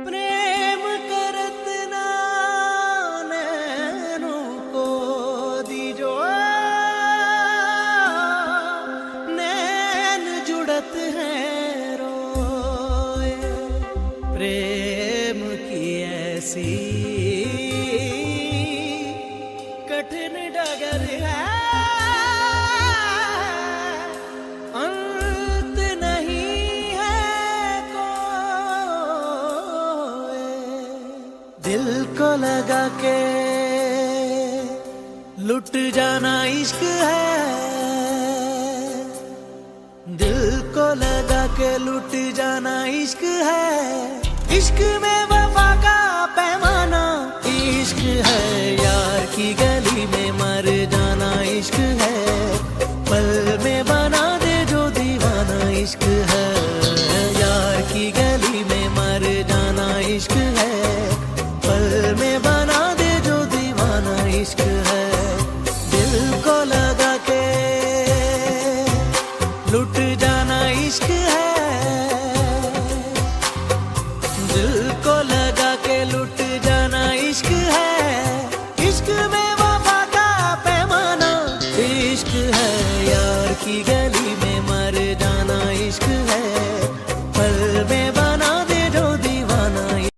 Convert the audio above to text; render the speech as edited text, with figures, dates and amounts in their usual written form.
प्रेम करत ना नैनों को दीजो, नैन जुड़त हैं रोए। प्रेम की ऐसी कठिन डगर है, अंत नहीं है कोई। दिल को लगा के लुट जाना इश्क है, दिल को लगा के लुट जाना इश्क है। इश्क में वफा का पैमाना इश्क है, यार की